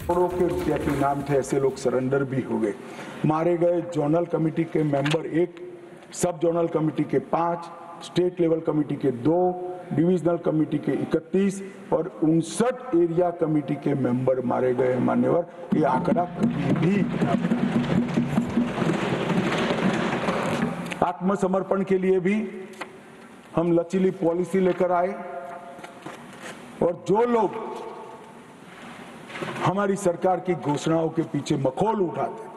करोड़ों के रुपया के इनाम थे, ऐसे लोग सरेंडर भी हो गए। मारे गए जोनल कमेटी के मेंबर 1, सब जोनल कमेटी के 5, स्टेट लेवल कमेटी के 2, डिविजनल कमेटी के 31 और 59 एरिया कमेटी के मेंबर मारे गए। मान्यवर, ये आंकड़ा कभी भी आत्मसमर्पण के लिए भी हम लचीली पॉलिसी लेकर आए और जो लोग हमारी सरकार की घोषणाओं के पीछे मखौल उठाते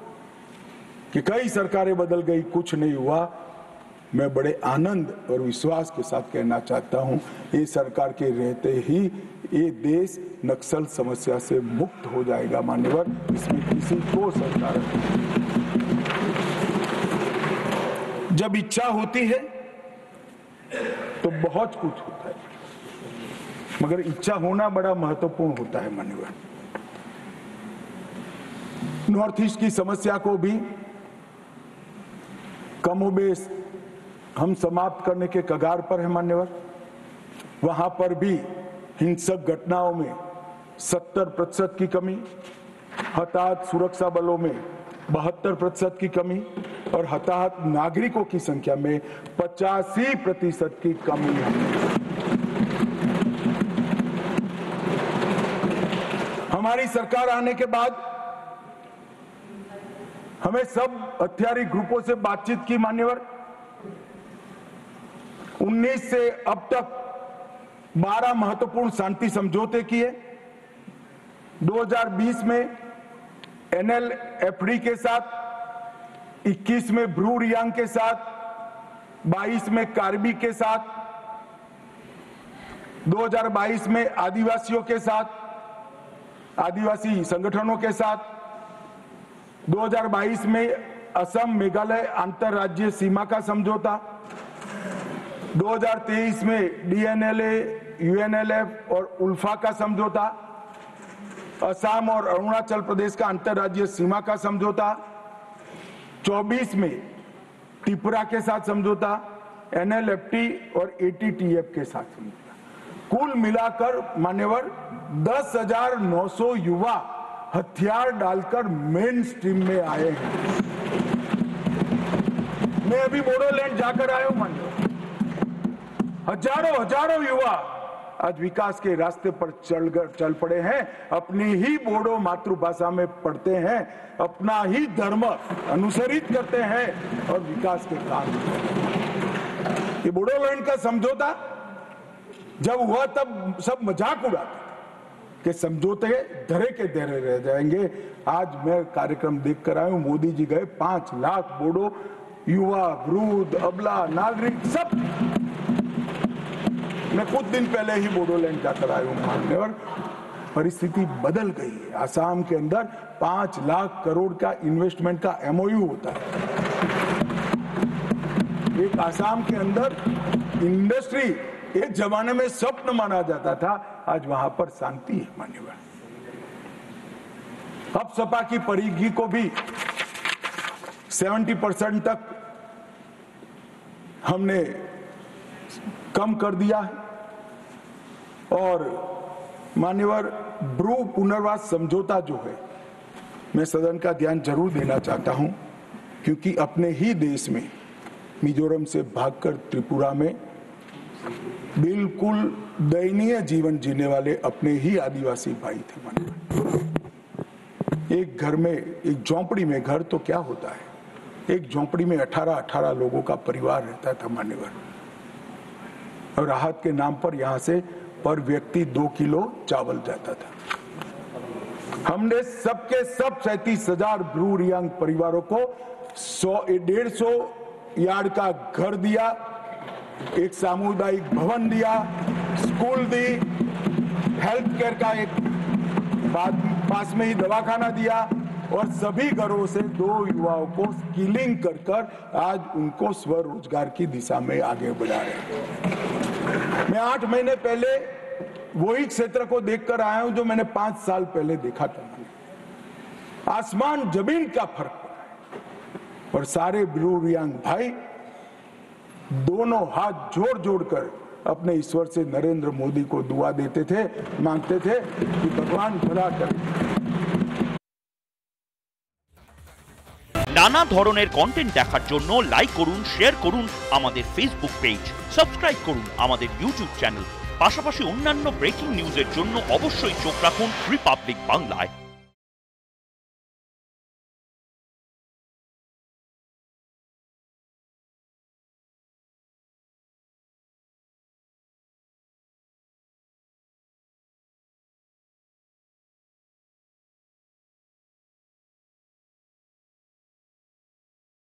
कि कई सरकारें बदल गई, कुछ नहीं हुआ, मैं बड़े आनंद और विश्वास के साथ कहना चाहता हूं, ये सरकार के रहते ही ये देश नक्सल समस्या से मुक्त हो जाएगा। मान्यवर, इसमें किसी को सरकार, जब इच्छा होती है तो बहुत कुछ होता है, मगर इच्छा होना बड़ा महत्वपूर्ण होता है। मान्यवर, नॉर्थ ईस्ट की समस्या को भी कमोबेश हम समाप्त करने के कगार पर है। मान्यवर, वहां पर भी हिंसक घटनाओं में 70% की कमी, हताहत सुरक्षा बलों में 72% की कमी और हताहत नागरिकों की संख्या में 85% की कमी है। हमारी सरकार आने के बाद हमें सब हथियारी ग्रुपों से बातचीत की। मान्यवर, 19 से अब तक 12 महत्वपूर्ण शांति समझौते किए। 2020 में NLFD के साथ, 21 में ब्रू रियांग के साथ, 22 में कार्बी के साथ, 2022 में आदिवासियों के साथ, आदिवासी संगठनों के साथ, 2022 में असम मेघालय अंतरराज्यीय सीमा का समझौता, 2023 में DNLA, UNLF और उल्फा का समझौता, असम और अरुणाचल प्रदेश का अंतरराज्यीय सीमा का समझौता, 24 में त्रिपुरा के साथ समझौता, NLFT और ATTF के साथ समझौता। कुल मिलाकर मान्यवर 10,900 युवा हथियार डालकर मेन स्ट्रीम में आए हैं। मैं अभी बोडोलैंड जाकर आया हूं। मान्यवर, हजारों युवा आज विकास के रास्ते पर चल पड़े हैं, अपनी ही बोडो मातृभाषा में पढ़ते हैं, अपना ही धर्म अनुसरित करते हैं और विकास के काम। ये बोडोलैंड का समझौता जब हुआ तब सब मजाक उड़ाते कि समझौते धरे के धरे रह जाएंगे। आज मैं कार्यक्रम देखकर आया हूं, मोदी जी गए, 5 लाख बोडो युवा, वृद्ध, अबला, नागरिक सब। मैं कुछ दिन पहले ही बोडोलैंड जाकर आया हूं। मान्यवर, परिस्थिति बदल गई है। आसाम के अंदर 5 लाख करोड़ का इन्वेस्टमेंट का MOU होता है। एक आसाम के अंदर इंडस्ट्री एक जमाने में स्वप्न माना जाता था, आज वहां पर शांति है। मान्यवर, अब सपा की परिधि को भी 70% तक हमने कम कर दिया है और मान्यवर ब्रू पुनर्वास समझौता जो है, मैं सदन का ध्यान जरूर देना चाहता हूं, क्योंकि अपने ही देश में मिजोरम से भागकर त्रिपुरा में बिल्कुल दयनीय जीवन जीने वाले अपने ही आदिवासी भाई थे। मान्यवर, एक घर में, एक झोंपड़ी में, घर तो क्या होता है, एक झोंपड़ी में 18 लोगों का परिवार रहता था। मान्यवर, और राहत के नाम पर यहां से पर व्यक्ति 2 किलो चावल जाता था। हमने सबके सब 37,000 ब्रू रियांग परिवारों को 150 यार्ड का घर दिया, एक सामुदायिक भवन दिया, स्कूल दी, हेल्थ केयर का एक पास में ही दवाखाना दिया और सभी घरों से 2 युवाओं को स्किलिंग कर आज उनको स्वरोजगार की दिशा में आगे बढ़ा रहे हैं। मैं 8 महीने पहले वही क्षेत्र को देखकर आया हूं जो मैंने 5 साल पहले देखा था। आसमान जमीन का फर्क पड़ा है और सारे ब्रू रियांग भाई दोनों हाथ जोड़-जोड़कर अपने ईश्वर से नरेंद्र मोदी को दुआ देते थे, मांगते थे कि भगवान भला करे। নানা ধরনের কন্টেন্ট দেখার জন্য লাইক করুন, শেয়ার করুন আমাদের ফেসবুক পেজ, সাবস্ক্রাইব করুন আমাদের ইউটিউব চ্যানেল। পাশাপাশি অন্যান্য ব্রেকিং নিউজের জন্য অবশ্যই চোখ রাখুন রিপাবলিক বাংলায়।